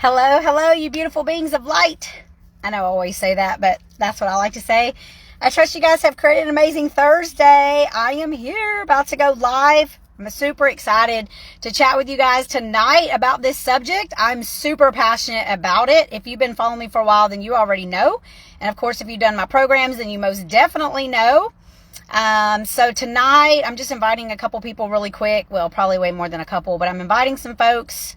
Hello, hello, you beautiful beings of light. I know I always say that, but that's what I like to say. I trust you guys have created an amazing Thursday. I am here about to go live. I'm super excited to chat with you guys tonight about this subject. I'm super passionate about it. If you've been following me for a while, then you already know. And of course, if you've done my programs, then you most definitely know. So tonight, I'm just inviting a couple people really quick. Well, probably way more than a couple, but I'm inviting some folks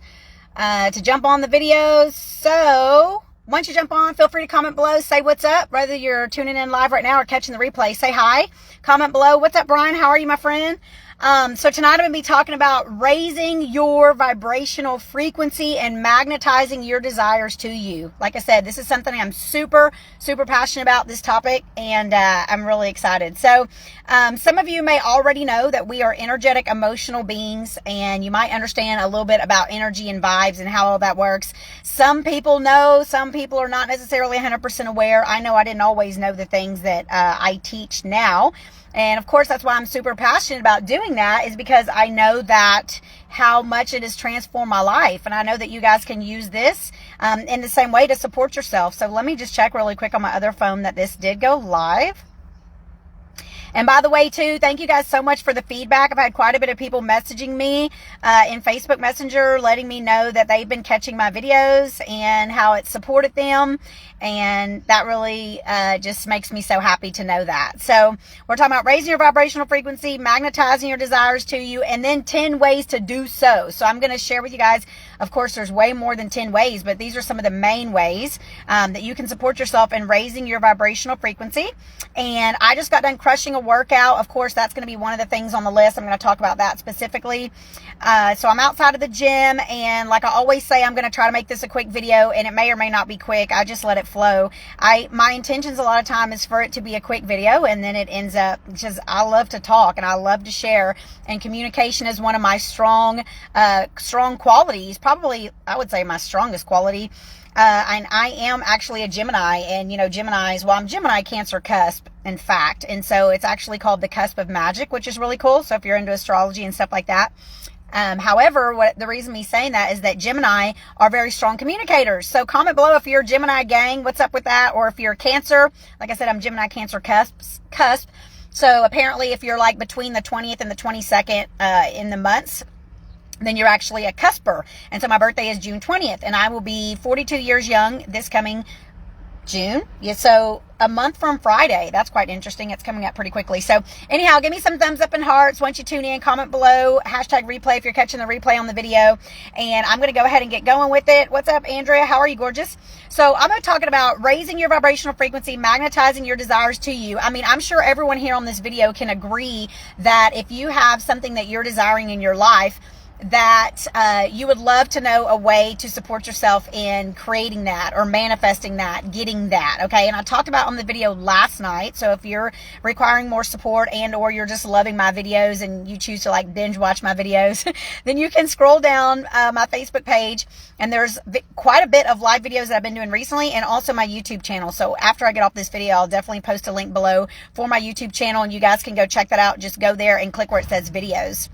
to jump on the videos. So once you jump on, feel free to comment below, say what's up, whether you're tuning in live right now or catching the replay. Say hi, comment below. What's up, Brian? How are you, my friend? So tonight I'm going to be talking about raising your vibrational frequency and magnetizing your desires to you. Like I said, this is something I'm super passionate about, this topic, and I'm really excited. So some of you may already know that we are energetic, emotional beings, and you might understand a little bit about energy and vibes and how all that works. Some people know, some people are not necessarily 100% aware. I know I didn't always know the things that I teach now. And of course, that's why I'm super passionate about doing that, is because I know that how much it has transformed my life. And I know that you guys can use this in the same way to support yourself. So let me just check really quick on my other phone that this did go live. And by the way, too, thank you guys so much for the feedback. I've had quite a bit of people messaging me in Facebook Messenger, letting me know that they've been catching my videos and how it supported them. And that really just makes me so happy to know that. So we're talking about raising your vibrational frequency, magnetizing your desires to you, and then 10 ways to do so. So I'm going to share with you guys, of course, there's way more than 10 ways, but these are some of the main ways that you can support yourself in raising your vibrational frequency. And I just got done crushing a workout. Of course, that's going to be one of the things on the list. I'm going to talk about that specifically. So I'm outside of the gym, and like I always say, I'm going to try to make this a quick video, and it may or may not be quick. I just let it flow. My intentions a lot of time is for it to be a quick video, and then it ends up just, I love to talk and I love to share, and communication is one of my strong qualities. Probably, I would say my strongest quality. And I am actually a Gemini, and you know, Geminis, well, I'm Gemini Cancer cusp, in fact. And so it's actually called the cusp of magic, which is really cool. So if you're into astrology and stuff like that. However, the reason me saying that is that Gemini are very strong communicators. So comment below if you're a Gemini gang, what's up with that? Or if you're a Cancer, like I said, I'm Gemini Cancer cusp. So apparently if you're like between the 20th and the 22nd, in the months, then you're actually a cusper. And so my birthday is June 20th, and I will be 42 years young this coming June. Yeah, so a month from Friday. That's quite interesting. It's coming up pretty quickly. So anyhow, give me some thumbs up and hearts once you tune in. Comment below, hashtag replay if you're catching the replay on the video. And I'm going to go ahead and get going with it. What's up, Andrea? How are you, gorgeous? So I'm going to be talking about raising your vibrational frequency, magnetizing your desires to you. I mean, I'm sure everyone here on this video can agree that if you have something that you're desiring in your life, that you would love to know a way to support yourself in creating that or manifesting that, getting that, okay? And I talked about on the video last night, so if you're requiring more support and or you're just loving my videos and you choose to like binge watch my videos, then you can scroll down my Facebook page, and there's quite a bit of live videos that I've been doing recently, and also my YouTube channel. So after I get off this video, I'll definitely post a link below for my YouTube channel, and you guys can go check that out. Just go there and click where it says videos.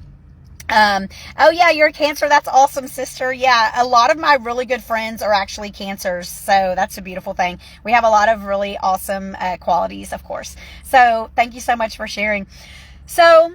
Oh yeah, you're a Cancer. That's awesome, sister. Yeah, a lot of my really good friends are actually Cancers, so that's a beautiful thing. We have a lot of really awesome qualities, of course. So thank you so much for sharing. So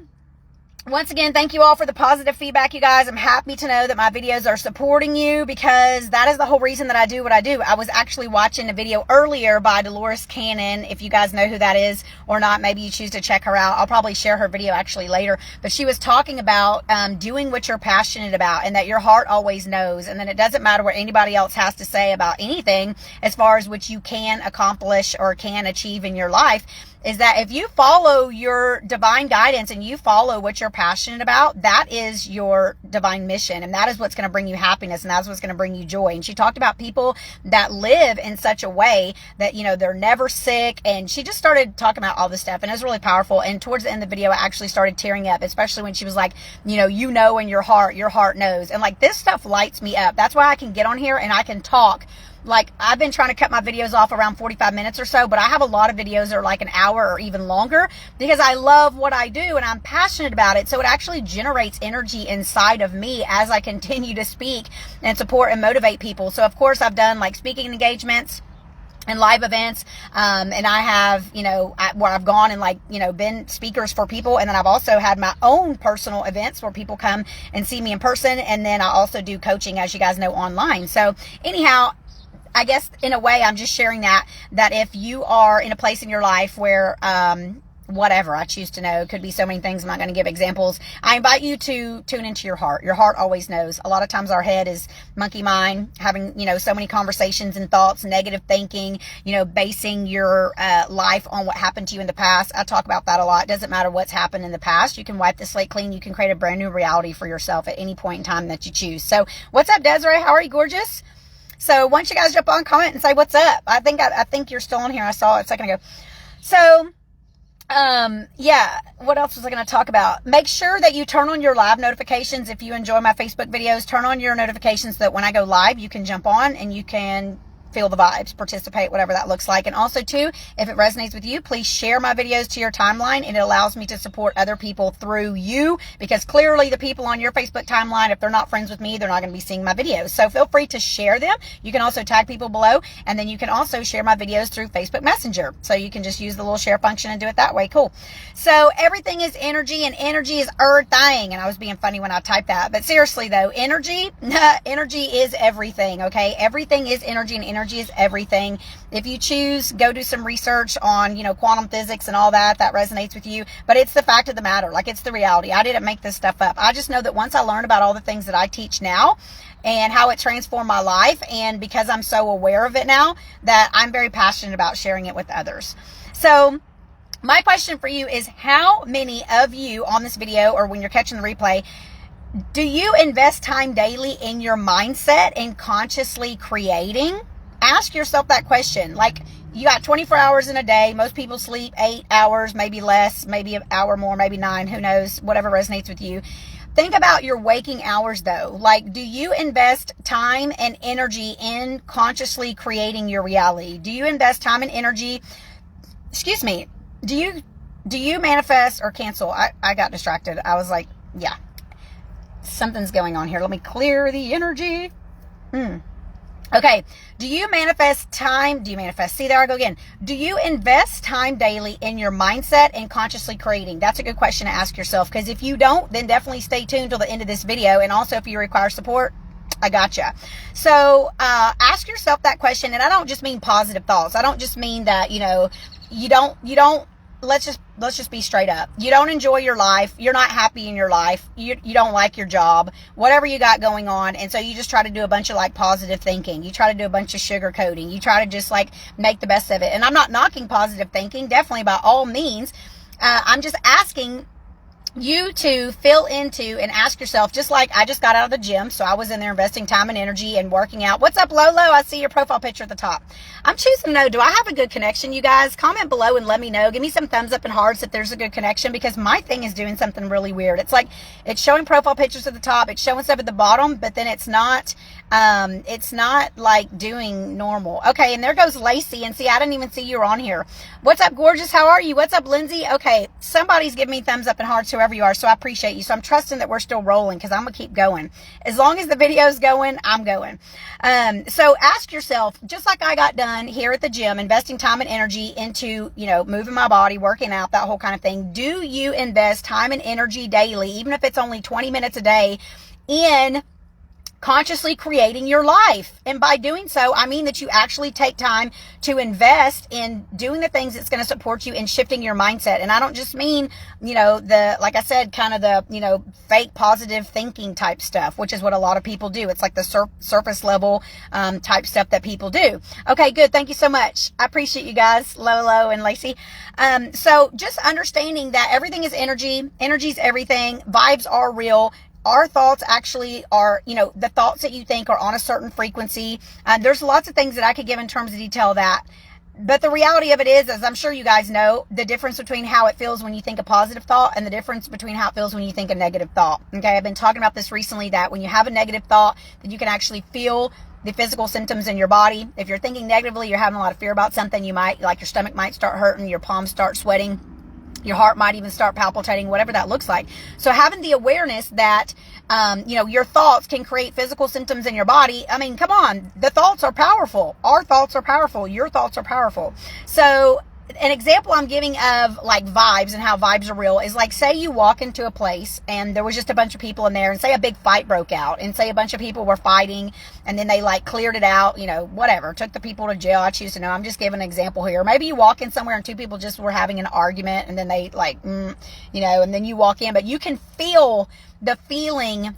once again, thank you all for the positive feedback, you guys. I'm happy to know that my videos are supporting you, because that is the whole reason that I do what I do. I was actually watching a video earlier by Dolores Cannon. If you guys know who that is or not, maybe you choose to check her out. I'll probably share her video actually later. But she was talking about doing what you're passionate about, and that your heart always knows. And then it doesn't matter what anybody else has to say about anything as far as what you can accomplish or can achieve in your life. Is that if you follow your divine guidance and you follow what you're passionate about, that is your divine mission. And that is what's going to bring you happiness. And that's what's going to bring you joy. And she talked about people that live in such a way that, you know, they're never sick. And she just started talking about all this stuff. And it was really powerful. And towards the end of the video, I actually started tearing up, especially when she was like, you know in your heart knows. And like, this stuff lights me up. That's why I can get on here and I can talk like, I've been trying to cut my videos off around 45 minutes or so, but I have a lot of videos that are like an hour or even longer because I love what I do and I'm passionate about it. So it actually generates energy inside of me as I continue to speak and support and motivate people. So of course I've done like speaking engagements and live events, and I have, where I've gone and like, been speakers for people. And then I've also had my own personal events where people come and see me in person. And then I also do coaching, as you guys know, online. So anyhow, I guess in a way, I'm just sharing that if you are in a place in your life where, whatever I choose to know, could be so many things. I'm not going to give examples. I invite you to tune into your heart. Your heart always knows. A lot of times our head is monkey mind, having, so many conversations and thoughts, negative thinking, basing your life on what happened to you in the past. I talk about that a lot. It doesn't matter what's happened in the past. You can wipe the slate clean. You can create a brand new reality for yourself at any point in time that you choose. So what's up, Desiree? How are you, gorgeous? So why don't you guys jump on, comment, and say what's up? I think you're still on here. I saw it a second ago. So yeah, what else was I going to talk about? Make sure that you turn on your live notifications. If you enjoy my Facebook videos, turn on your notifications so that when I go live, you can jump on and you can feel the vibes, participate, whatever that looks like. And also too, if it resonates with you, please share my videos to your timeline, and it allows me to support other people through you, because clearly the people on your Facebook timeline, if they're not friends with me, they're not going to be seeing my videos. So feel free to share them. You can also tag people below, and then you can also share my videos through Facebook Messenger. So you can just use the little share function and do it that way. Cool. So everything is energy, and energy is thing. And I was being funny when I typed that, but seriously though, energy is everything. Okay. Everything is energy, and energy is everything. If you choose, go do some research on, quantum physics and all that resonates with you. But it's the fact of the matter. Like, it's the reality. I didn't make this stuff up. I just know that once I learned about all the things that I teach now and how it transformed my life, and because I'm so aware of it now, that I'm very passionate about sharing it with others. So my question for you is, how many of you on this video, or when you're catching the replay, do you invest time daily in your mindset and consciously creating? Ask yourself that question. Like, you got 24 hours in a day. Most people sleep 8 hours, maybe less, maybe an hour more, maybe 9, who knows, whatever resonates with you. Think about your waking hours though. Like, do you invest time and energy in consciously creating your reality? Do you invest time and energy? Excuse me. Do you manifest or cancel? I got distracted. I was like, yeah, something's going on here. Let me clear the energy. Okay. Do you manifest time? Do you manifest? See, there I go again. Do you invest time daily in your mindset and consciously creating? That's a good question to ask yourself, because if you don't, then definitely stay tuned till the end of this video. And also, if you require support, I gotcha. So ask yourself that question. And I don't just mean positive thoughts. I don't just mean that, you don't, let's just be straight up. You don't enjoy your life. You're not happy in your life. You don't like your job, whatever you got going on. And so you just try to do a bunch of like positive thinking. You try to do a bunch of sugar coating. You try to just like make the best of it. And I'm not knocking positive thinking, definitely, by all means. I'm just asking you to fill into and ask yourself, just like I just got out of the gym. So I was in there investing time and energy and working out. What's up, Lolo? I see your profile picture at the top. I'm choosing to know, do I have a good connection, you guys? Comment below and let me know. Give me some thumbs up and hearts if there's a good connection, because my thing is doing something really weird. It's like, it's showing profile pictures at the top. It's showing stuff at the bottom, but then it's not like doing normal. Okay. And there goes Lacey. And see, I didn't even see you were on here. What's up, gorgeous? How are you? What's up, Lindsay? Okay. Somebody's giving me thumbs up and hearts, whoever you are. So I appreciate you. So I'm trusting that we're still rolling, because I'm going to keep going. As long as the video's going, I'm going. So ask yourself, just like I got done here at the gym, investing time and energy into, moving my body, working out, that whole kind of thing. Do you invest time and energy daily, even if it's only 20 minutes a day, in consciously creating your life? And by doing so, I mean that you actually take time to invest in doing the things that's going to support you in shifting your mindset. And I don't just mean, like I said, kind of the, fake positive thinking type stuff, which is what a lot of people do. It's like the surface level type stuff that people do. Okay, good. Thank you so much. I appreciate you guys, Lolo and Lacey. So just understanding that everything is energy. Energy is everything. Vibes are real. Our thoughts actually are, the thoughts that you think are on a certain frequency. There's lots of things that I could give in terms of detail of that. But the reality of it is, as I'm sure you guys know, the difference between how it feels when you think a positive thought and the difference between how it feels when you think a negative thought. Okay, I've been talking about this recently, that when you have a negative thought, that you can actually feel the physical symptoms in your body. If you're thinking negatively, you're having a lot of fear about something, you might, like your stomach might start hurting, your palms start sweating, your heart might even start palpitating, whatever that looks like. So having the awareness that, your thoughts can create physical symptoms in your body. I mean, come on, the thoughts are powerful. Our thoughts are powerful. Your thoughts are powerful. So an example I'm giving of like vibes and how vibes are real is like, say you walk into a place and there was just a bunch of people in there, and say a big fight broke out, and say a bunch of people were fighting, and then they like cleared it out, whatever, took the people to jail. I choose to know. I'm just giving an example here. Maybe you walk in somewhere and two people just were having an argument, and then they and then you walk in, but you can feel the feeling.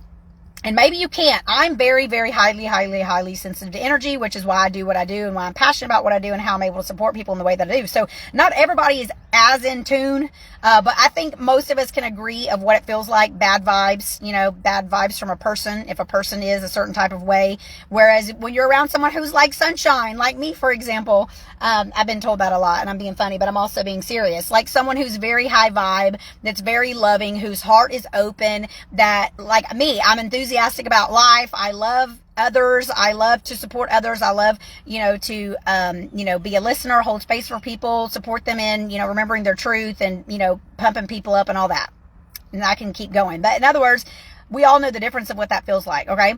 And maybe you can't. I'm very, very highly sensitive to energy, which is why I do what I do and why I'm passionate about what I do and how I'm able to support people in the way that I do. So not everybody is as in tune, but I think most of us can agree of what it feels like. Bad vibes, bad vibes from a person, if a person is a certain type of way. Whereas when you're around someone who's like sunshine, like me, for example, I've been told that a lot, and I'm being funny, but I'm also being serious. Like someone who's very high vibe, that's very loving, whose heart is open, that like me, I'm enthusiastic about life. I love others. I love to support others. I love, to, be a listener, hold space for people, support them in, remembering their truth and, pumping people up and all that. And I can keep going. But in other words, we all know the difference of what that feels like. Okay.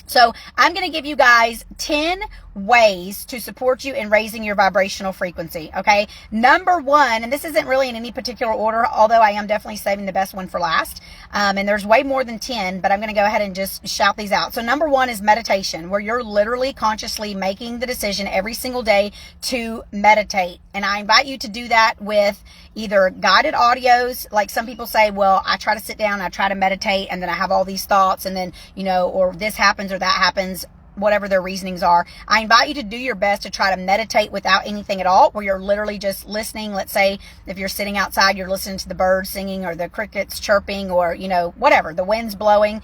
So I'm going to give you guys 10 ways to support you in raising your vibrational frequency. Okay. Number one, and this isn't really in any particular order, although I am definitely saving the best one for last. And there's way more than 10, but I'm going to go ahead and just shout these out. So number one is meditation, where you're literally consciously making the decision every single day to meditate. And I invite you to do that with either guided audios. Like some people say, well, I try to sit down, I try to meditate, and then I have all these thoughts, and then, or this happens or that happens, whatever their reasonings are. I invite you to do your best to try to meditate without anything at all, where you're literally just listening. Let's say if you're sitting outside, you're listening to the birds singing or the crickets chirping or, whatever, the wind's blowing.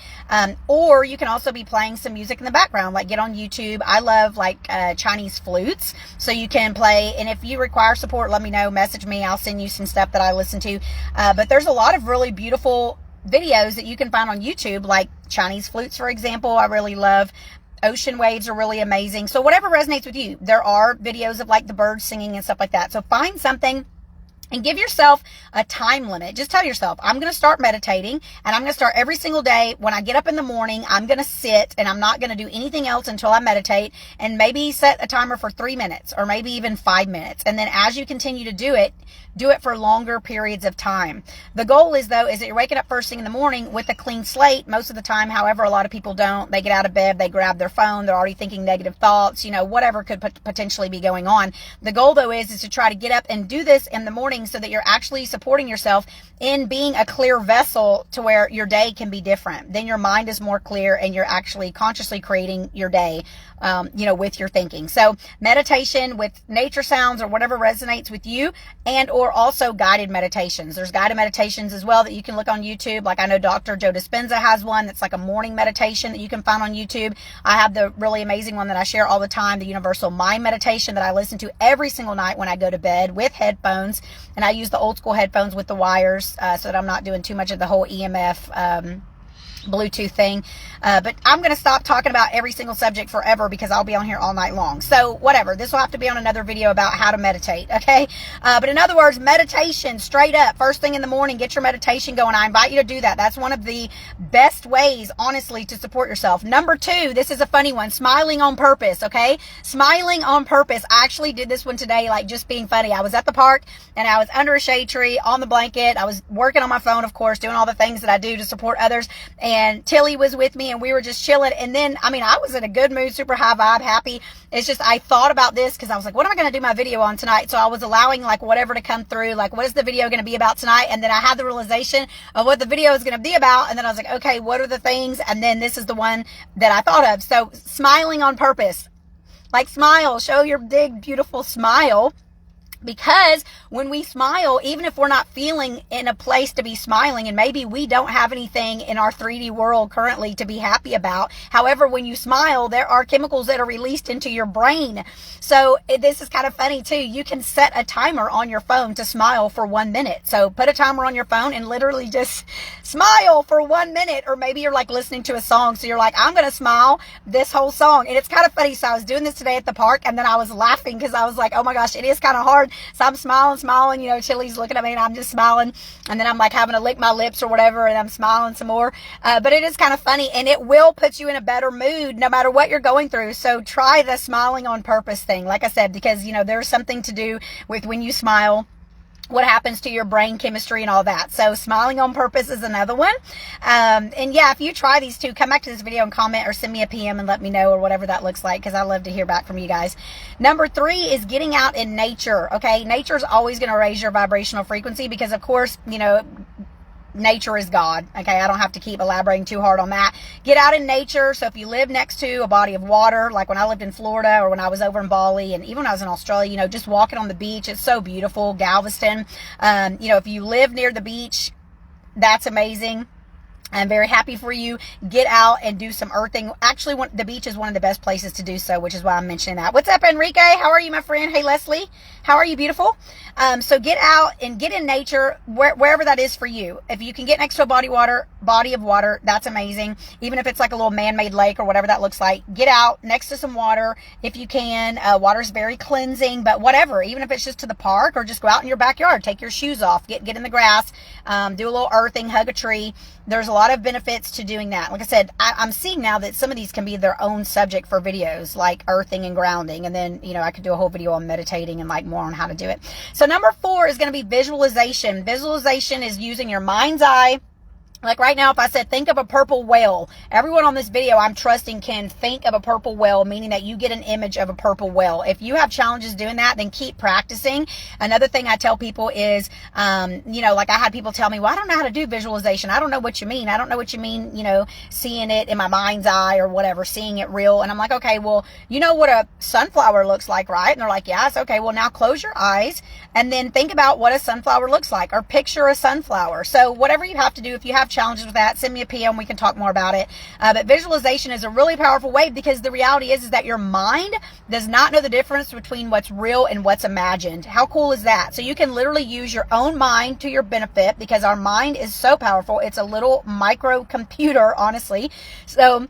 Or you can also be playing some music in the background, like get on YouTube. I love Chinese flutes. So you can play. And if you require support, let me know, message me. I'll send you some stuff that I listen to. But there's a lot of really beautiful videos that you can find on YouTube, like Chinese flutes, for example. I really love. Ocean waves are really amazing. So whatever resonates with you. There are videos of like the birds singing and stuff like that. So find something and give yourself a time limit. Just tell yourself, I'm going to start meditating, and I'm going to start every single day. When I get up in the morning, I'm going to sit and I'm not going to do anything else until I meditate, and maybe set a timer for 3 minutes or maybe even 5 minutes. And then as you continue to do it for longer periods of time. The goal is that you're waking up first thing in the morning with a clean slate most of the time. However, a lot of people don't. They get out of bed, they grab their phone, they're already thinking negative thoughts, whatever could potentially be going on. The goal though is to try to get up and do this in the morning so that you're actually supporting yourself in being a clear vessel to where your day can be different. Then your mind is more clear and you're actually consciously creating your day, with your thinking. So meditation with nature sounds or whatever resonates with you, and or also guided meditations. There's guided meditations as well that you can look on YouTube. Like I know Dr. Joe Dispenza has one that's like a morning meditation that you can find on YouTube. I have the really amazing one that I share all the time, the Universal Mind Meditation, that I listen to every single night when I go to bed with headphones. And I use the old school headphones with the wires so that I'm not doing too much of the whole EMF Bluetooth thing. But I'm going to stop talking about every single subject forever because I'll be on here all night long. So whatever, this will have to be on another video about how to meditate. Okay. But in other words, meditation straight up first thing in the morning, get your meditation going. I invite you to do that. That's one of the best ways, honestly, to support yourself. Number two, this is a funny one, smiling on purpose. Okay. Smiling on purpose. I actually did this one today, like just being funny. I was at the park and I was under a shade tree on the blanket. I was working on my phone, of course, doing all the things that I do to support others. And Tilly was with me and we were just chilling. And then, I was in a good mood, super high vibe, happy. It's just, I thought about this because I was like, what am I going to do my video on tonight? So I was allowing like whatever to come through, like what is the video going to be about tonight? And then I had the realization of what the video is going to be about. And then I was like, okay, what are the things? And then this is the one that I thought of. So smiling on purpose, like smile, show your big, beautiful smile. Because when we smile, even if we're not feeling in a place to be smiling, and maybe we don't have anything in our 3D world currently to be happy about. However, when you smile, there are chemicals that are released into your brain. So this is kind of funny too. You can set a timer on your phone to smile for 1 minute. So put a timer on your phone and literally just smile for 1 minute. Or maybe you're like listening to a song. So you're like, I'm going to smile this whole song. And it's kind of funny. So I was doing this today at the park, and then I was laughing because I was like, oh my gosh, it is kind of hard. So I'm smiling, you know, Chili's looking at me and I'm just smiling. And then I'm like having to lick my lips or whatever, and I'm smiling some more. But it is kind of funny, and it will put you in a better mood no matter what you're going through. So try the smiling on purpose thing, like I said, because, you know, there's something to do with when you smile, what happens to your brain chemistry and all that. So smiling on purpose is another one. And yeah, if you try these two, come back to this video and comment or send me a PM and let me know, or whatever that looks like, because I love to hear back from you guys. Number 3 is getting out in nature. Okay, nature is always going to raise your vibrational frequency because, of course, you know, nature is God. Okay, I don't have to keep elaborating too hard on that. Get out in nature. So if you live next to a body of water, like when I lived in Florida, or when I was over in Bali, and even when I was in Australia, you know, just walking on the beach, it's so beautiful. Galveston, you know, if you live near the beach, that's amazing. I'm very happy for you. Get out and do some earthing. Actually, the beach is one of the best places to do so, which is why I'm mentioning that. What's up, Enrique? How are you, my friend? Hey, Leslie. How are you, beautiful? So get out and get in nature, wherever that is for you. If you can get next to a body of water, that's amazing. Even if it's like a little man-made lake or whatever that looks like, get out next to some water if you can. Water's very cleansing, but whatever. Even if it's just to the park, or just go out in your backyard, take your shoes off, get in the grass, do a little earthing, hug a tree. There's a lot of benefits to doing that. Like I said, I'm seeing now that some of these can be their own subject for videos, like earthing and grounding. And then, you know, I could do a whole video on meditating and like more on how to do it. So number 4 is going to be visualization. Visualization is using your mind's eye. Like right now, if I said, think of a purple whale, everyone on this video, I'm trusting, can think of a purple whale, meaning that you get an image of a purple whale. If you have challenges doing that, then keep practicing. Another thing I tell people is, you know, like I had people tell me, well, I don't know how to do visualization. I don't know what you mean. I don't know what you mean, you know, seeing it in my mind's eye or whatever, seeing it real. And I'm like, okay, well, you know what a sunflower looks like, right? And they're like, yes. Okay, well, now close your eyes and then think about what a sunflower looks like, or picture a sunflower. So whatever you have to do, if you have challenges with that, send me a PM. We can talk more about it. But visualization is a really powerful way, because the reality is that your mind does not know the difference between what's real and what's imagined. How cool is that? So you can literally use your own mind to your benefit, because our mind is so powerful. It's a little micro computer, honestly. So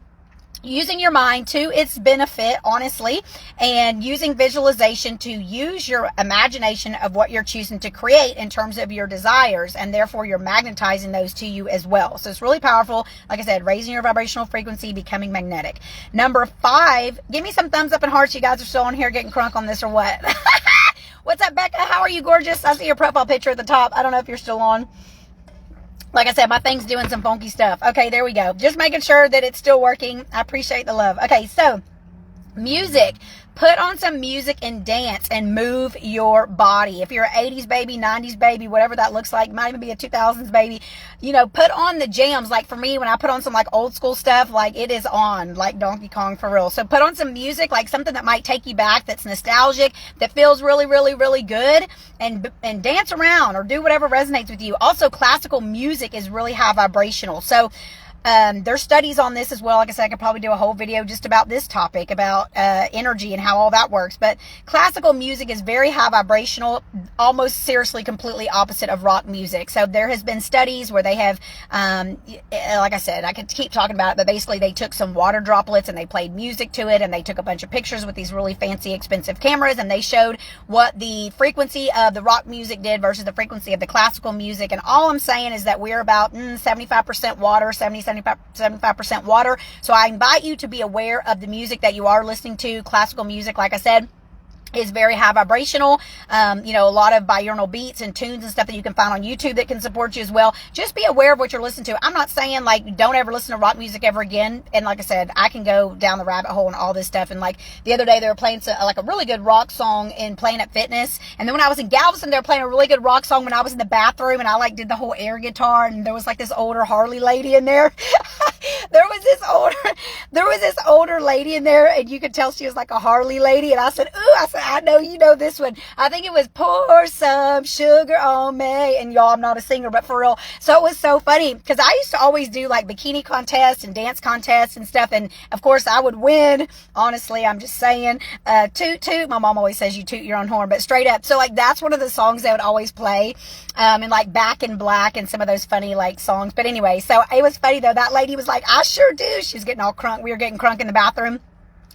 using your mind to its benefit, honestly, and using visualization to use your imagination of what you're choosing to create in terms of your desires, and therefore you're magnetizing those to you as well. So it's really powerful. Like I said, raising your vibrational frequency, becoming magnetic. Number 5, give me some thumbs up and hearts. You guys are still on here getting crunk on this or what? What's up, Becca? How are you, gorgeous? I see your profile picture at the top. I don't know if you're still on. Like I said, my thing's doing some funky stuff. Okay, there we go. Just making sure that it's still working. I appreciate the love. Okay, so music. Put on some music and dance and move your body. If you're an 80s baby, 90s baby, whatever that looks like, might even be a 2000s baby, you know, put on the jams. Like for me, when I put on some like old school stuff, like it is on, like Donkey Kong for real. So put on some music, like something that might take you back, that's nostalgic, that feels really, really, really good, and dance around or do whatever resonates with you. Also, classical music is really high vibrational. So there's studies on this as well. Like I said, I could probably do a whole video just about this topic, about energy and how all that works. But classical music is very high vibrational, almost seriously completely opposite of rock music. So there has been studies where they have, like I said, I could keep talking about it, but basically they took some water droplets and they played music to it, and they took a bunch of pictures with these really fancy, expensive cameras, and they showed what the frequency of the rock music did versus the frequency of the classical music. And all I'm saying is that we're about 75% water, 75% water. So I invite you to be aware of the music that you are listening to. Classical music, like I said, is very high vibrational. You know, a lot of binaural beats and tunes and stuff that you can find on YouTube that can support you as well. Just be aware of what you're listening to. I'm not saying like don't ever listen to rock music ever again. And like I said, I can go down the rabbit hole and all this stuff. And like the other day they were playing like a really good rock song in Planet Fitness. And then when I was in Galveston, they were playing a really good rock song when I was in the bathroom, and I like did the whole air guitar, and there was like this older Harley lady in there. There was this older lady in there, and you could tell she was like a Harley lady. And I said, ooh, I know you know this one. I think it was Pour Some Sugar on Me. And y'all, I'm not a singer, but for real. So it was so funny because I used to always do like bikini contests and dance contests and stuff. And of course I would win. Honestly, I'm just saying, toot toot. My mom always says you toot your own horn, but straight up. So like that's one of the songs they would always play. And like Back in Black and some of those funny like songs. But anyway, so it was funny though. That lady was like, I sure do. She was getting all crunk. We were getting crunk in the bathroom.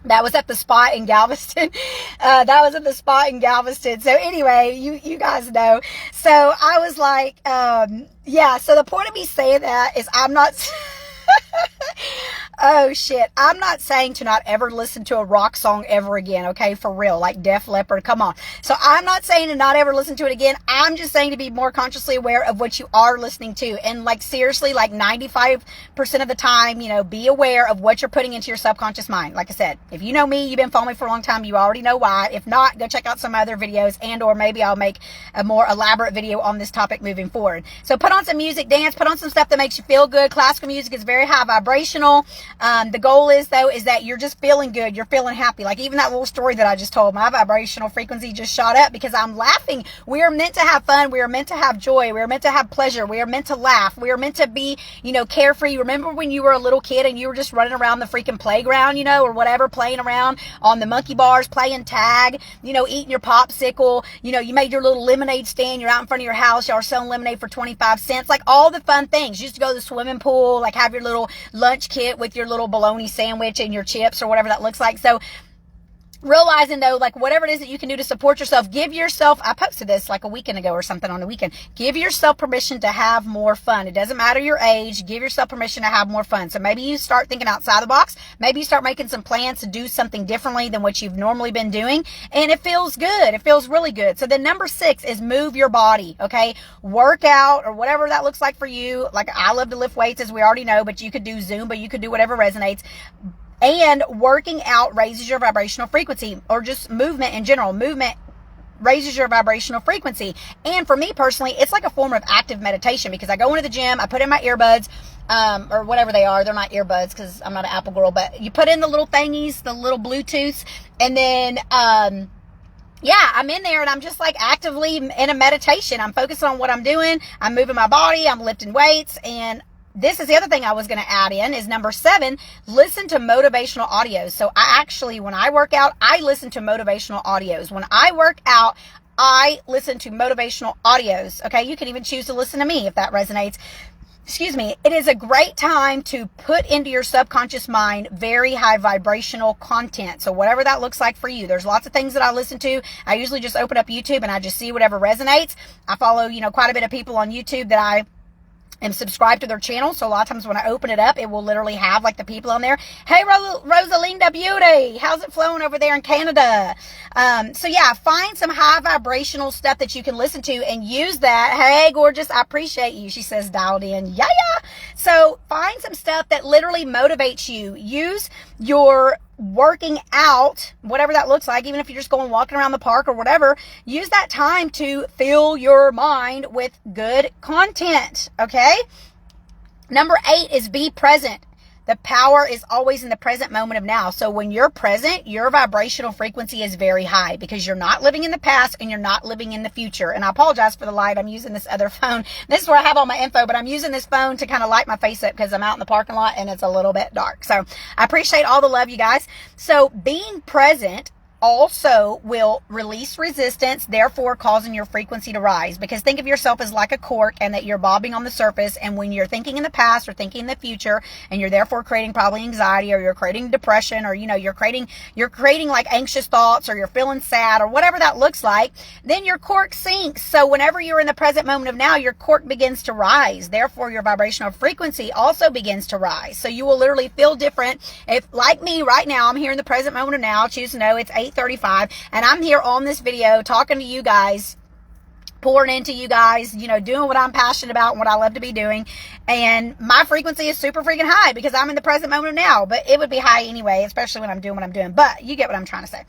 That was at the spot in Galveston. So anyway, you guys know. So I was like, yeah, so the point of me saying that is I'm not... Oh shit, I'm not saying to not ever listen to a rock song ever again, okay, for real, like Def Leppard, come on. So I'm not saying to not ever listen to it again. I'm just saying to be more consciously aware of what you are listening to. And like seriously, like 95% of the time, you know, be aware of what you're putting into your subconscious mind. Like I said, if you know me, you've been following me for a long time, you already know why. If not, go check out some other videos, and or maybe I'll make a more elaborate video on this topic moving forward. So put on some music, dance, put on some stuff that makes you feel good. Classical music is very high vibrational. The goal is though, is that you're just feeling good. You're feeling happy. Like even that little story that I just told, my vibrational frequency just shot up because I'm laughing. We are meant to have fun. We are meant to have joy. We are meant to have pleasure. We are meant to laugh. We are meant to be, you know, carefree. Remember when you were a little kid and you were just running around the freaking playground, you know, or whatever, playing around on the monkey bars, playing tag, you know, eating your popsicle, you know, you made your little lemonade stand. You're out in front of your house. Y'all are selling lemonade for 25 cents. Like all the fun things. You used to go to the swimming pool, like have your little lunch kit with your little bologna sandwich and your chips or whatever that looks like. So realizing though, like whatever it is that you can do to support yourself, give yourself, I posted this like a weekend ago or something on the weekend, give yourself permission to have more fun. It doesn't matter your age, give yourself permission to have more fun. So maybe you start thinking outside the box, maybe you start making some plans to do something differently than what you've normally been doing, and it feels good. It feels really good. So then number 6 is move your body, okay? Work out or whatever that looks like for you. Like I love to lift weights, as we already know, but you could do Zumba, you could do whatever resonates. And working out raises your vibrational frequency, or just movement in general. Movement raises your vibrational frequency. And for me personally, it's like a form of active meditation because I go into the gym, I put in my earbuds, or whatever they are. They're not earbuds because I'm not an Apple girl, but you put in the little thingies, the little Bluetooths, and then, yeah, I'm in there and I'm just like actively in a meditation. I'm focusing on what I'm doing. I'm moving my body. I'm lifting weights. And this is the other thing I was going to add in is number 7, listen to motivational audios. So I actually, when I work out, I listen to motivational audios. When I work out, I listen to motivational audios. Okay. You can even choose to listen to me if that resonates. Excuse me. It is a great time to put into your subconscious mind very high vibrational content. So whatever that looks like for you, there's lots of things that I listen to. I usually just open up YouTube and I just see whatever resonates. I follow, you know, quite a bit of people on YouTube that I am subscribed to their channel. So a lot of times when I open it up, it will literally have like the people on there. Hey, Rosalinda Beauty, how's it flowing over there in Canada? So yeah, find some high vibrational stuff that you can listen to and use that. Hey, gorgeous, I appreciate you. She says dialed in. Yeah. So find some stuff that literally motivates you. Use your working out, whatever that looks like, even if you're just going walking around the park or whatever, use that time to fill your mind with good content. Okay. Number 8 is be present. The power is always in the present moment of now. So when you're present, your vibrational frequency is very high because you're not living in the past and you're not living in the future. And I apologize for the light. I'm using this other phone. This is where I have all my info, but I'm using this phone to kind of light my face up because I'm out in the parking lot and it's a little bit dark. So I appreciate all the love, you guys. So being present also will release resistance, therefore causing your frequency to rise. Because think of yourself as like a cork and that you're bobbing on the surface. And when you're thinking in the past or thinking in the future, and you're therefore creating probably anxiety, or you're creating depression, or, you know, you're creating like anxious thoughts, or you're feeling sad, or whatever that looks like, then your cork sinks. So whenever you're in the present moment of now, your cork begins to rise. Therefore, your vibrational frequency also begins to rise. So you will literally feel different. If, like me right now, I'm here in the present moment of now, choose to know it's 8:35, and I'm here on this video talking to you guys, pouring into you guys, you know, doing what I'm passionate about and what I love to be doing. And my frequency is super freaking high because I'm in the present moment of now, but it would be high anyway, especially when I'm doing what I'm doing. But you get what I'm trying to say.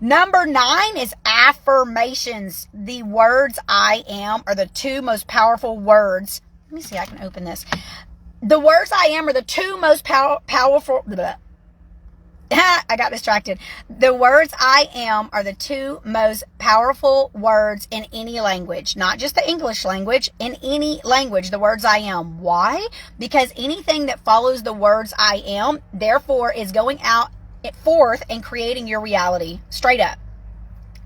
Number 9 is affirmations. The words I am are the 2 most powerful words. Let me see, I can open this. The words I am are the 2 most powerful. I got distracted. The words I am are the two most powerful words in any language, not just the English language, in any language, the words I am. Why? Because anything that follows the words I am, therefore, is going out forth and creating your reality straight up.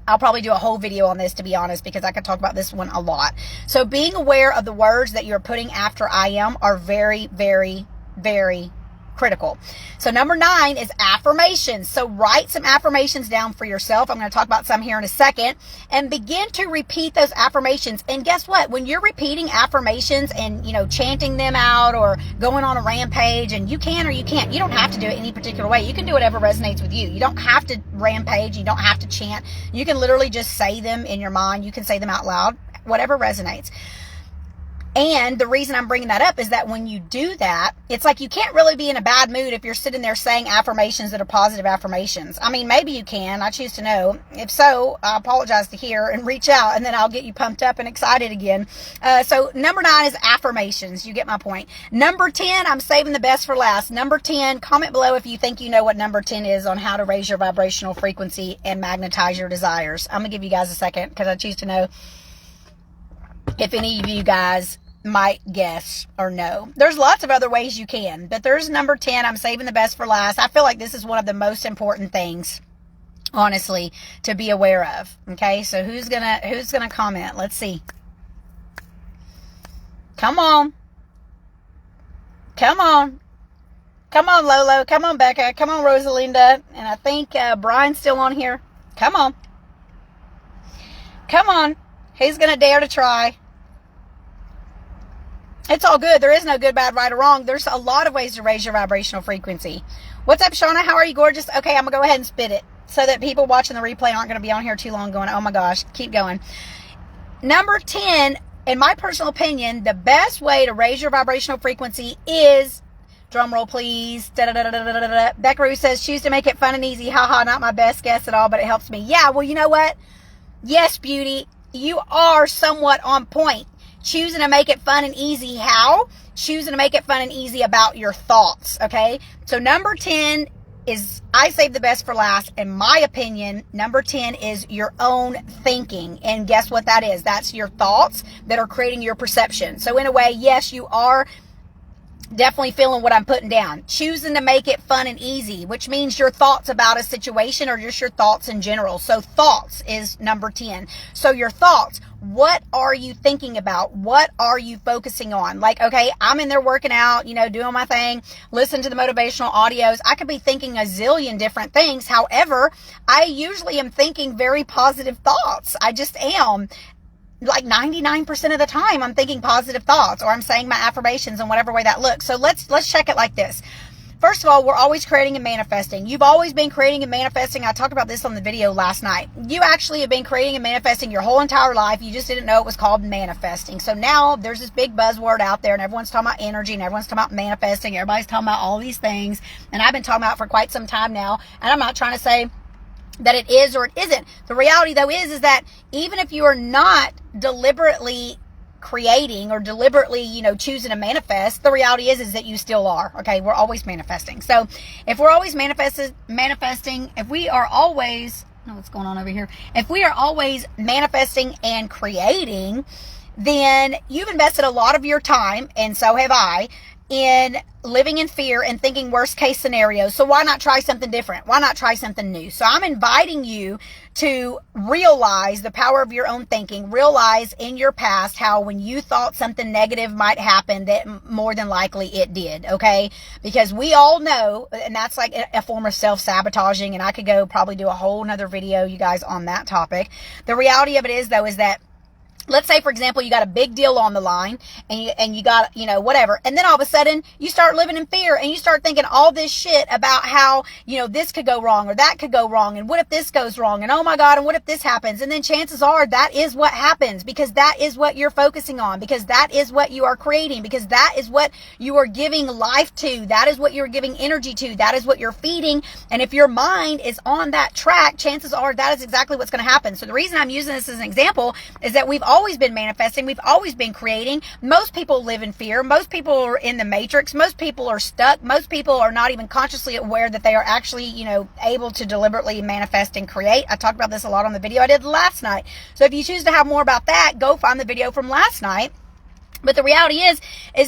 I'll probably do a whole video on this, to be honest, because I could talk about this one a lot. So being aware of the words that you're putting after I am are very, very, very critical. So number 9 is affirmations. So write some affirmations down for yourself. I'm going to talk about some here in a second, and begin to repeat those affirmations. And guess what? When you're repeating affirmations and, chanting them out or going on a rampage, and you can or you can't, you don't have to do it any particular way. You can do whatever resonates with you. You don't have to rampage. You don't have to chant. You can literally just say them in your mind. You can say them out loud, whatever resonates. And the reason I'm bringing that up is that when you do that, it's like you can't really be in a bad mood if you're sitting there saying affirmations that are positive affirmations. I mean, maybe you can. I choose to know. If so, I apologize to hear and reach out, and then I'll get you pumped up and excited again. So number 9 is affirmations. You get my point. Number 10, I'm saving the best for last. Number 10, comment below if you think you know what number 10 is on how to raise your vibrational frequency and magnetize your desires. I'm going to give you guys a second because I choose to know if any of you guys might guess or know. There's lots of other ways you can, but there's number 10. I'm saving the best for last. I feel like this is one of the most important things, honestly, to be aware of. Okay, so who's gonna comment? Let's see. Come on, Lolo. Come on, Becca. Come on, Rosalinda. And I think Brian's still on here. Come on. Who's gonna dare to try? It's all good. There is no good, bad, right, or wrong. There's a lot of ways to raise your vibrational frequency. What's up, Shauna? How are you, gorgeous? Okay, I'm going to go ahead and spit it so that people watching the replay aren't going to be on here too long going, oh my gosh, keep going. Number 10, in my personal opinion, the best way to raise your vibrational frequency is, drum roll please, Beckaroo says, choose to make it fun and easy. Haha, not my best guess at all, but it helps me. Yeah, well, you know what? Yes, beauty, you are somewhat on point. Choosing to make it fun and easy. How? Choosing to make it fun and easy about your thoughts. Okay. So number 10 is, I save the best for last. In my opinion, number 10 is your own thinking. And guess what that is? That's your thoughts that are creating your perception. So in a way, yes, you are definitely feeling what I'm putting down. Choosing to make it fun and easy, which means your thoughts about a situation or just your thoughts in general. So thoughts is number 10. So your thoughts, what are you thinking about? What are you focusing on? Like, okay, I'm in there working out, doing my thing, listen to the motivational audios. I could be thinking a zillion different things. However, I usually am thinking very positive thoughts. I just am. Like 99% of the time, I'm thinking positive thoughts, or I'm saying my affirmations in whatever way that looks. So let's check it like this. First of all, we're always creating and manifesting. You've always been creating and manifesting. I talked about this on the video last night. You actually have been creating and manifesting your whole entire life. You just didn't know it was called manifesting. So now there's this big buzzword out there, and everyone's talking about energy, and everyone's talking about manifesting. Everybody's talking about all these things, and I've been talking about it for quite some time now. And I'm not trying to say that it is or it isn't. The reality though is that even if you are not deliberately creating or deliberately, choosing to manifest, the reality is that you still are. Okay, we're always manifesting. So if we're always manifesting, if we are always, what's going on over here? If we are always manifesting and creating, then you've invested a lot of your time, and so have I, in living in fear and thinking worst case scenarios. So why not try something different? Why not try something new? So I'm inviting you to realize the power of your own thinking. Realize in your past how when you thought something negative might happen, that more than likely it did. Okay, because we all know, and that's like a form of self-sabotaging, and I could go probably do a whole nother video, you guys, on that topic. The reality of it is though is that, let's say, for example, you got a big deal on the line, and you got, whatever. And then all of a sudden you start living in fear, and you start thinking all this shit about how, this could go wrong or that could go wrong. And what if this goes wrong? And oh my God, and what if this happens? And then chances are that is what happens, because that is what you're focusing on, because that is what you are creating, because that is what you are giving life to. That is what you're giving energy to. That is what you're feeding. And if your mind is on that track, chances are that is exactly what's going to happen. So the reason I'm using this as an example is that we've all always been manifesting. We've always been creating. Most people live in fear. Most people are in the matrix. Most people are stuck. Most people are not even consciously aware that they are actually, able to deliberately manifest and create. I talked about this a lot on the video I did last night. So if you choose to have more about that, go find the video from last night. But the reality is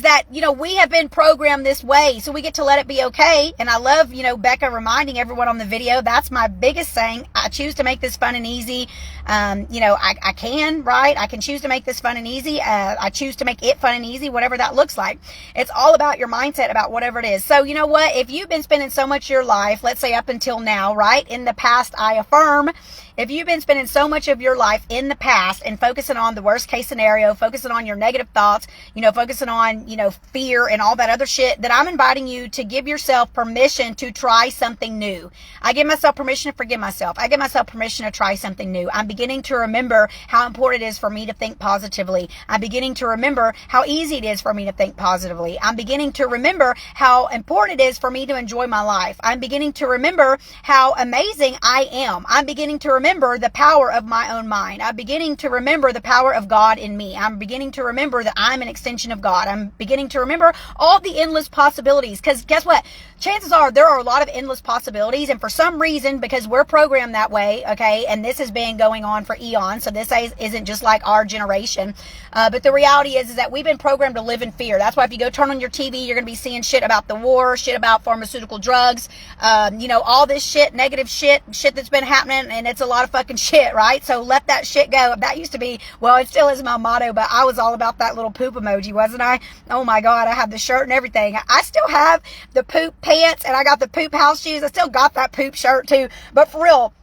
that, we have been programmed this way, so we get to let it be okay. And I love, Becca reminding everyone on the video, that's my biggest saying. I choose to make this fun and easy. I can, right? I can choose to make this fun and easy. I choose to make it fun and easy, whatever that looks like. It's all about your mindset, about whatever it is. So you know what? If you've been spending so much of your life, let's say up until now, right? In the past, I affirm, if you've been spending so much of your life in the past and focusing on the worst case scenario, focusing on your negative thoughts, focusing on, fear and all that other shit, that I'm inviting you to give yourself permission to try something new. I give myself permission to forgive myself. I give myself permission to try something new. I'm beginning to remember how important it is for me to think positively. I'm beginning to remember how easy it is for me to think positively. I'm beginning to remember how important it is for me to enjoy my life. I'm beginning to remember how amazing I am. I'm beginning to remember the power of my own mind. I'm beginning to remember the power of God in me. I'm beginning to remember that I'm an extension of God. I'm beginning to remember all the endless possibilities. Because guess what? Chances are there are a lot of endless possibilities. And for some reason, because we're programmed that way, okay, and this has been going on for eons, so this isn't just like our generation. But the reality is that we've been programmed to live in fear. That's why if you go turn on your TV, you're going to be seeing shit about the war, shit about pharmaceutical drugs, all this shit, negative shit that's been happening, and it's a lot of fucking shit, right? So let that shit go. That used to be, well, it still is my motto, but I was all about that little poop emoji, wasn't I? Oh my God, I had the shirt and everything. I still have the poop pants and I got the poop house shoes. I still got that poop shirt too. But for real,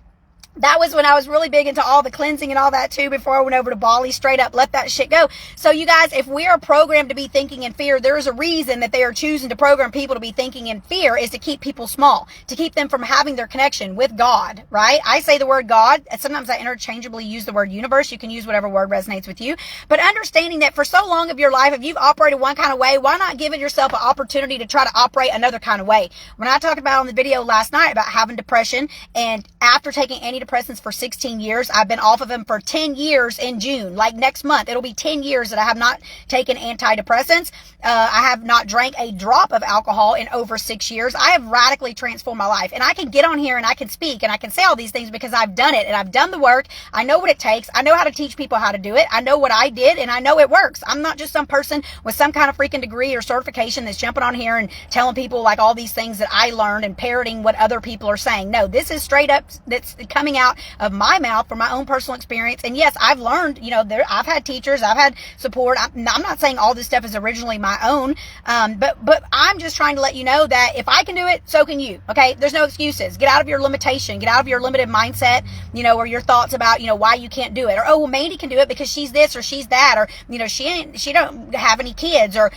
that was when I was really big into all the cleansing and all that too, before I went over to Bali. Straight up, let that shit go. So you guys, if we are programmed to be thinking in fear, there is a reason that they are choosing to program people to be thinking in fear, is to keep people small, to keep them from having their connection with God, right? I say the word God, and sometimes I interchangeably use the word universe. You can use whatever word resonates with you. But understanding that for so long of your life, if you've operated one kind of way, why not give yourself an opportunity to try to operate another kind of way? When I talked about on the video last night about having depression, and after taking antidepressants for 16 years. I've been off of them for 10 years in June. Like next month, it'll be 10 years that I have not taken antidepressants. I have not drank a drop of alcohol in over 6 years. I have radically transformed my life. And I can get on here and I can speak and I can say all these things because I've done it and I've done the work. I know what it takes. I know how to teach people how to do it. I know what I did and I know it works. I'm not just some person with some kind of freaking degree or certification that's jumping on here and telling people like all these things that I learned and parroting what other people are saying. No, this is straight up, that's coming out of my mouth from my own personal experience. And yes, I've learned, I've had teachers, I've had support. I'm not saying all this stuff is originally my own, but I'm just trying to let you know that if I can do it, so can you. Okay, there's no excuses. Get out of your limitation, get out of your limited mindset, or your thoughts about why you can't do it, or oh well, Mandy can do it because she's this or she's that, or she don't have any kids, or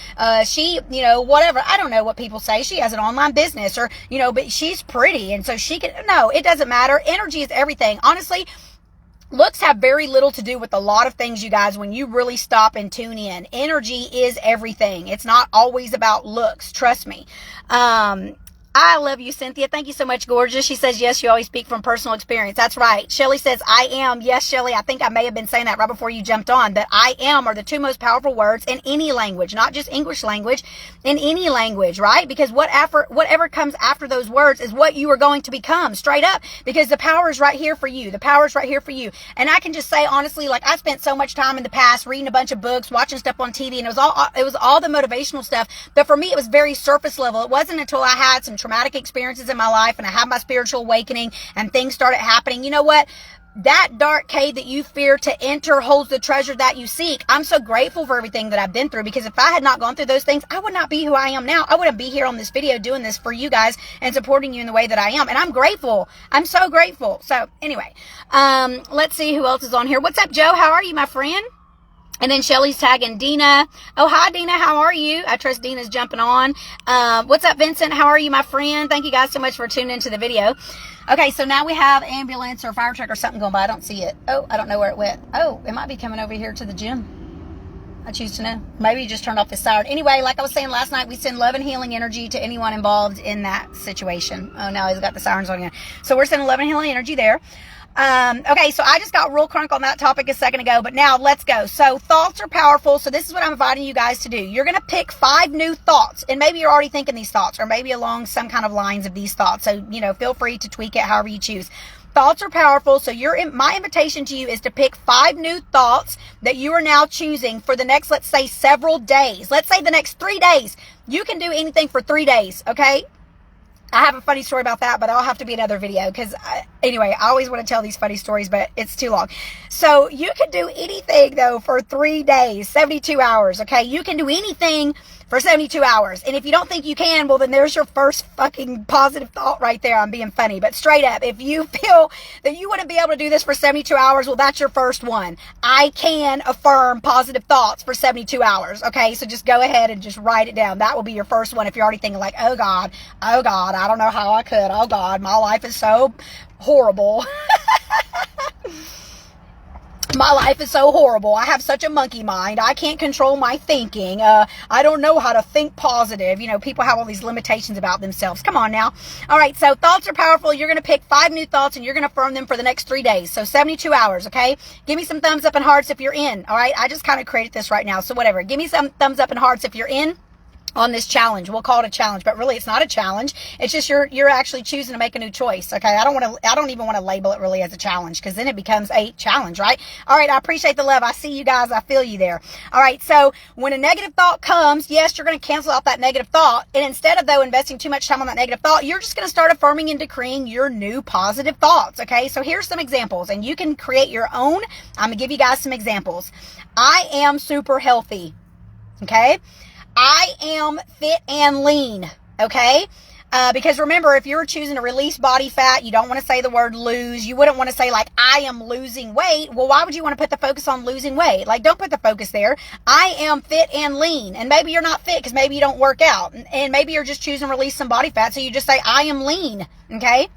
she whatever. I don't know what people say. She has an online business, or but she's pretty and so she can. No, it doesn't matter. Energy is everything. Honestly, looks have very little to do with a lot of things, you guys, when you really stop and tune in. Energy is everything. It's not always about looks. Trust me. I love you, Cynthia. Thank you so much, gorgeous. She says, yes, you always speak from personal experience. That's right. Shelly says, I am. Yes, Shelly, I think I may have been saying that right before you jumped on, that I am are the two most powerful words in any language, not just English language, in any language, right? Because whatever comes after those words is what you are going to become, straight up, because the power is right here for you. The power is right here for you. And I can just say, honestly, like I spent so much time in the past reading a bunch of books, watching stuff on TV, and it was all the motivational stuff. But for me, it was very surface level. It wasn't until I had some traumatic experiences in my life and I had my spiritual awakening and things started happening. You know what? That dark cave that you fear to enter holds the treasure that you seek. I'm so grateful for everything that I've been through, because if I had not gone through those things, I would not be who I am now. I wouldn't be here on this video doing this for you guys and supporting you in the way that I am. And I'm grateful. I'm so grateful. So anyway, let's see who else is on here. What's up, Joe? How are you, my friend? And then Shelly's tagging Dina. Oh, hi, Dina. How are you? I trust Dina's jumping on. What's up, Vincent? How are you, my friend? Thank you guys so much for tuning into the video. Okay, so now we have ambulance or fire truck or something going by. I don't see it. Oh, I don't know where it went. Oh, it might be coming over here to the gym. I choose to know. Maybe you just turned off the siren. Anyway, like I was saying last night, we send love and healing energy to anyone involved in that situation. Oh, now he's got the sirens on again. So we're sending love and healing energy there. Okay, so I just got real crunk on that topic a second ago, but now let's go. So thoughts are powerful. So this is what I'm inviting you guys to do. You're going to pick 5 new thoughts, and maybe you're already thinking these thoughts, or maybe along some kind of lines of these thoughts. So, feel free to tweak it however you choose. Thoughts are powerful. So my invitation to you is to pick 5 new thoughts that you are now choosing for the next, let's say, several days. Let's say the next 3 days. You can do anything for 3 days, okay? I have a funny story about that, but that'll have to be another video because, anyway, I always want to tell these funny stories, but it's too long. So you can do anything, though, for 3 days, 72 hours, okay? You can do anything for 72 hours. And if you don't think you can, well, then there's your first fucking positive thought right there. I'm being funny, but straight up, if you feel that you wouldn't be able to do this for 72 hours, well, that's your first one. I can affirm positive thoughts for 72 hours, okay? So just go ahead and just write it down. That will be your first one if you're already thinking like, oh God, I don't know how I could. Oh God, my life is so horrible. My life is so horrible. I have such a monkey mind. I can't control my thinking. I don't know how to think positive. People have all these limitations about themselves. Come on now. All right, so thoughts are powerful. You're going to pick 5 new thoughts and you're going to affirm them for the next 3 days. So 72 hours, okay? Give me some thumbs up and hearts if you're in, all right? I just kind of created this right now, so whatever. Give me some thumbs up and hearts if you're in on this challenge. We'll call it a challenge, but really it's not a challenge. It's just you're actually choosing to make a new choice. Okay. I don't even want to label it really as a challenge because then it becomes a challenge, right? All right. I appreciate the love. I see you guys. I feel you there. All right. So when a negative thought comes, yes, you're going to cancel out that negative thought. And instead of though investing too much time on that negative thought, you're just going to start affirming and decreeing your new positive thoughts. Okay. So here's some examples and you can create your own. I'm going to give you guys some examples. I am super healthy. Okay. I am fit and lean, okay? Because remember, if you're choosing to release body fat, you don't want to say the word lose. You wouldn't want to say like, I am losing weight. Well, why would you want to put the focus on losing weight? Like, don't put the focus there. I am fit and lean. And maybe you're not fit because maybe you don't work out. And maybe you're just choosing to release some body fat. So you just say, I am lean, okay?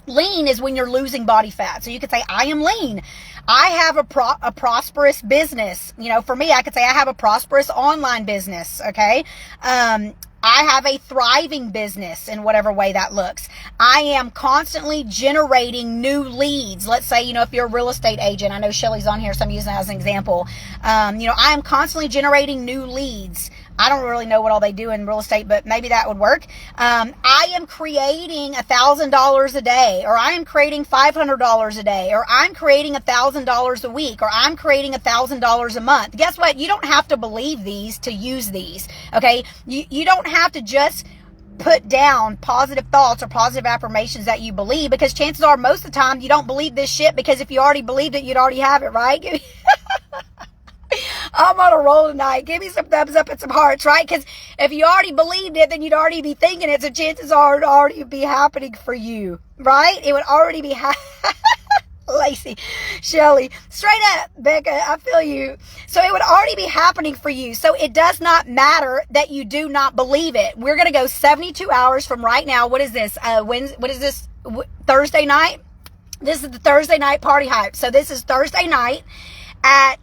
Lean is when you're losing body fat. So you could say, I am lean. I have a prosperous business. For me, I could say I have a prosperous online business. Okay. I have a thriving business in whatever way that looks. I am constantly generating new leads. Let's say, if you're a real estate agent, I know Shelly's on here, so I'm using that as an example. I am constantly generating new leads. I don't really know what all they do in real estate, but maybe that would work. I am creating $1,000 a day, or I am creating $500 a day, or I'm creating $1,000 a week, or I'm creating $1,000 a month. Guess what? You don't have to believe these to use these. Okay. You don't have to just put down positive thoughts or positive affirmations that you believe, because chances are most of the time you don't believe this shit, because if you already believed it, you'd already have it, right? I'm on a roll tonight. Give me some thumbs up and some hearts, right? Because if you already believed it, then you'd already be thinking it. So chances are it would already be happening for you, right? It would already be Lacey, Shelly, straight up, Becca, I feel you. So it would already be happening for you. So it does not matter that you do not believe it. We're going to go 72 hours from right now. What is this? What is this? Thursday night? This is the Thursday night party hype. So this is Thursday night.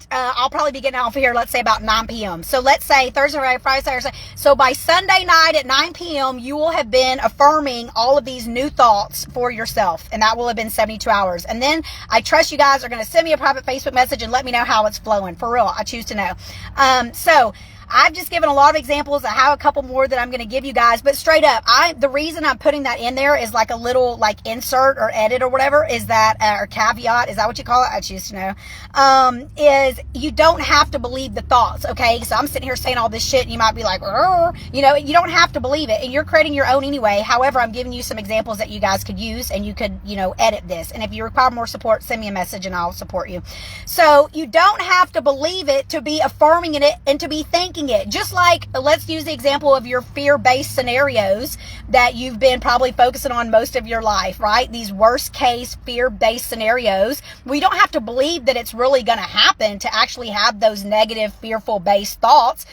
I'll probably be getting off of here, let's say about 9 p.m. So let's say Thursday, Friday, Saturday. So by Sunday night at 9 p.m., you will have been affirming all of these new thoughts for yourself. And that will have been 72 hours. And then I trust you guys are going to send me a private Facebook message and let me know how it's flowing. For real, I choose to know. So I've just given a lot of examples. I have a couple more that I'm going to give you guys, but straight up, the reason I'm putting that in there is like a little like insert or edit or whatever is that, or caveat, is that what you call it? I choose to know, is you don't have to believe the thoughts. Okay. So I'm sitting here saying all this shit and you might be like, you don't have to believe it and you're creating your own anyway. However, I'm giving you some examples that you guys could use and you could, edit this. And if you require more support, send me a message and I'll support you. So you don't have to believe it to be affirming it and to be thinking it. Just like, let's use the example of your fear-based scenarios that you've been probably focusing on most of your life, right? These worst case fear-based scenarios. We don't have to believe that it's really going to happen to actually have those negative, fearful-based thoughts.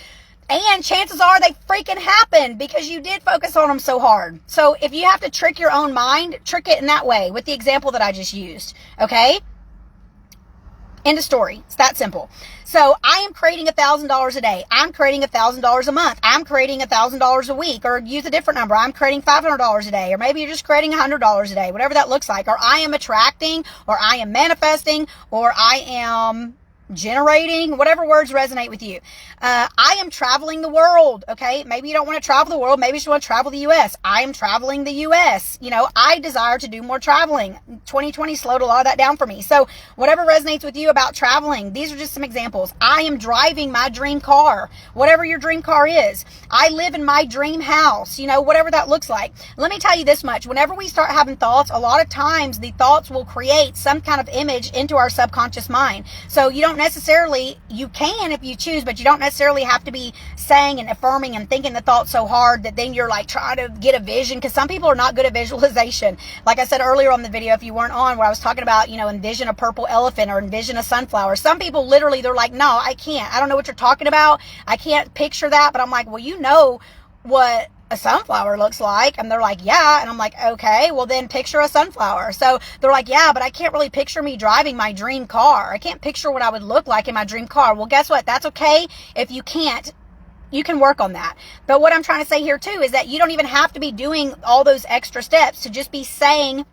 And chances are they freaking happen because you did focus on them so hard. So if you have to trick your own mind, trick it in that way with the example that I just used. Okay? End of story. It's that simple. So I am creating $1,000 a day. I'm creating $1,000 a month. I'm creating $1,000 a week, or use a different number. I'm creating $500 a day, or maybe you're just creating $100 a day, whatever that looks like. Or I am attracting, or I am manifesting, or I am generating, whatever words resonate with you. I am traveling the world. Okay. Maybe you don't want to travel the world. Maybe you just want to travel the U.S. I am traveling the U.S. You know, I desire to do more traveling. 2020 slowed a lot of that down for me. So whatever resonates with you about traveling, these are just some examples. I am driving my dream car, whatever your dream car is. I live in my dream house, you know, whatever that looks like. Let me tell you this much. Whenever we start having thoughts, a lot of times the thoughts will create some kind of image into our subconscious mind. So you don't necessarily, you can if you choose, but you don't necessarily have to be saying and affirming and thinking the thought so hard that then you're like trying to get a vision, because some people are not good at visualization. Like I said earlier on the video, if you weren't on, where I was talking about, you know, envision a purple elephant or envision a sunflower. Some people literally, they're like, no, I can't. I don't know what you're talking about. I can't picture that. But I'm like, well, you know what a sunflower looks like? And they're like, yeah. And I'm like, okay, well then picture a sunflower. So they're like, yeah, but I can't really picture me driving my dream car. I can't picture what I would look like in my dream car. Well, guess what? That's okay. If you can't, you can work on that. But what I'm trying to say here too is that you don't even have to be doing all those extra steps to just be saying,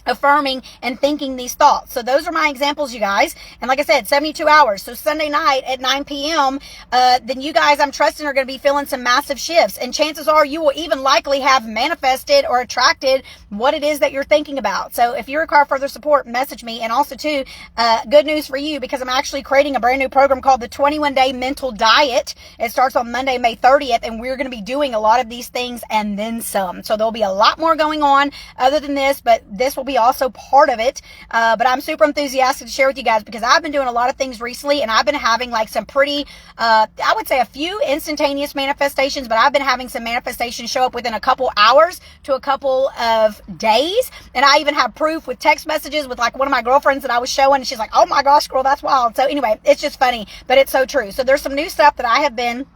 affirming, and thinking these thoughts. So those are my examples, you guys. And like I said, 72 hours. So Sunday night at 9 p.m., then you guys, I'm trusting, are going to be feeling some massive shifts. And chances are you will even likely have manifested or attracted what it is that you're thinking about. So if you require further support, message me. And also too, good news for you, because I'm actually creating a brand new program called the 21-Day Mental Diet. It starts on Monday, May 30th, and we're going to be doing a lot of these things and then some. So there'll be a lot more going on other than this, but this will be also part of it. But I'm super enthusiastic to share with you guys, because I've been doing a lot of things recently, and I've been having like some pretty, I would say a few instantaneous manifestations, but I've been having some manifestations show up within a couple hours to a couple of days. And I even have proof with text messages with like one of my girlfriends that I was showing, and she's like, oh my gosh, girl, that's wild. So anyway, it's just funny, but it's so true. So there's some new stuff that I have been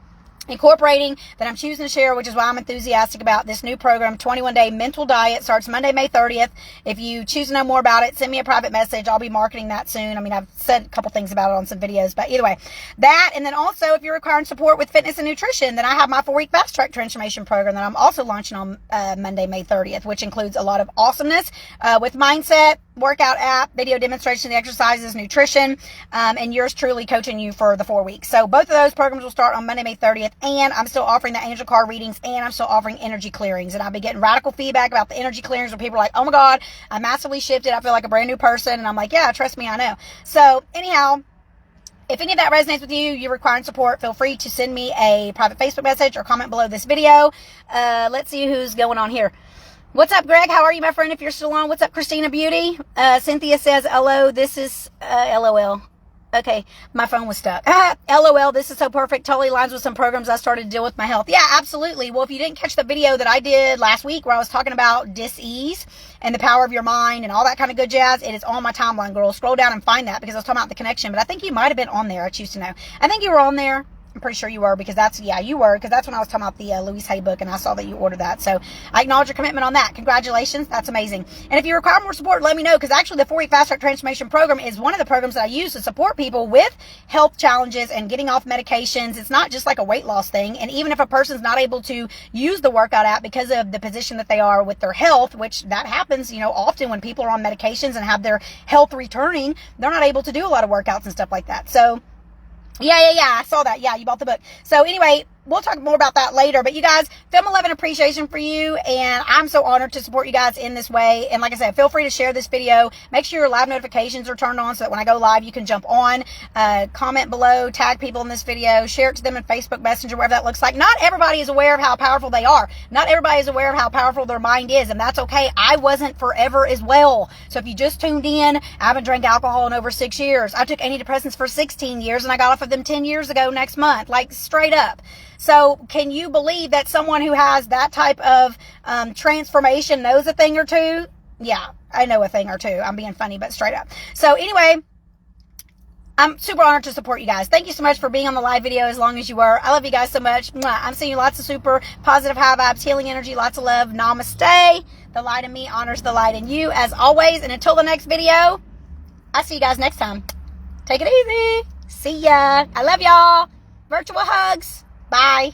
incorporating that I'm choosing to share, which is why I'm enthusiastic about this new program. 21-Day Mental Diet starts Monday, May 30th. If you choose to know more about it, send me a private message. I'll be marketing that soon. I mean, I've said a couple things about it on some videos, but either way, that. And then also, if you're requiring support with fitness and nutrition, then I have my 4-week fast track transformation program that I'm also launching on Monday, May 30th, which includes a lot of awesomeness with mindset, workout app, video demonstration of the exercises, nutrition, and yours truly coaching you for the 4 weeks. So both of those programs will start on Monday, May 30th, and I'm still offering the angel card readings, and I'm still offering energy clearings. And I've been getting radical feedback about the energy clearings where people are like, oh my God, I massively shifted. I feel like a brand new person. And I'm like, yeah, trust me, I know. So anyhow, if any of that resonates with you, you're requiring support, feel free to send me a private Facebook message or comment below this video. Let's see who's going on here. What's up, Greg? How are you, my friend, if you're still on? What's up, Christina Beauty? Cynthia says, hello, this is LOL. Okay, my phone was stuck. LOL, this is so perfect. Totally aligns with some programs I started to deal with my health. Yeah, absolutely. Well, if you didn't catch the video that I did last week where I was talking about dis-ease and the power of your mind and all that kind of good jazz, it is on my timeline, girl. Scroll down and find that, because I was talking about the connection. But I think you might have been on there. I choose to know. I think you were on there. I'm pretty sure you were, because that's, yeah, you were, because that's when I was talking about the Louise Hay book, and I saw that you ordered that. So I acknowledge your commitment on that. Congratulations. That's amazing. And if you require more support, let me know, because actually the 4-week fast track transformation program is one of the programs that I use to support people with health challenges and getting off medications. It's not just like a weight loss thing. And even if a person's not able to use the workout app because of the position that they are with their health, which that happens, you know, often when people are on medications and have their health returning, they're not able to do a lot of workouts and stuff like that. So yeah, I saw that. Yeah, you bought the book. So anyway, we'll talk more about that later. But you guys, film 11 appreciation for you. And I'm so honored to support you guys in this way. And like I said, feel free to share this video. Make sure your live notifications are turned on so that when I go live, you can jump on, comment below, tag people in this video, share it to them in Facebook Messenger, wherever that looks like. Not everybody is aware of how powerful they are. Not everybody is aware of how powerful their mind is. And that's okay. I wasn't forever as well. So if you just tuned in, I haven't drank alcohol in over 6 years. I took antidepressants for 16 years and I got off of them 10 years ago next month, like straight up. So can you believe that someone who has that type of transformation knows a thing or two? Yeah, I know a thing or two. I'm being funny, but straight up. So anyway, I'm super honored to support you guys. Thank you so much for being on the live video as long as you were. I love you guys so much. I'm sending you lots of super positive high vibes, healing energy, lots of love. Namaste. The light in me honors the light in you as always. And until the next video, I'll see you guys next time. Take it easy. See ya. I love y'all. Virtual hugs. Bye.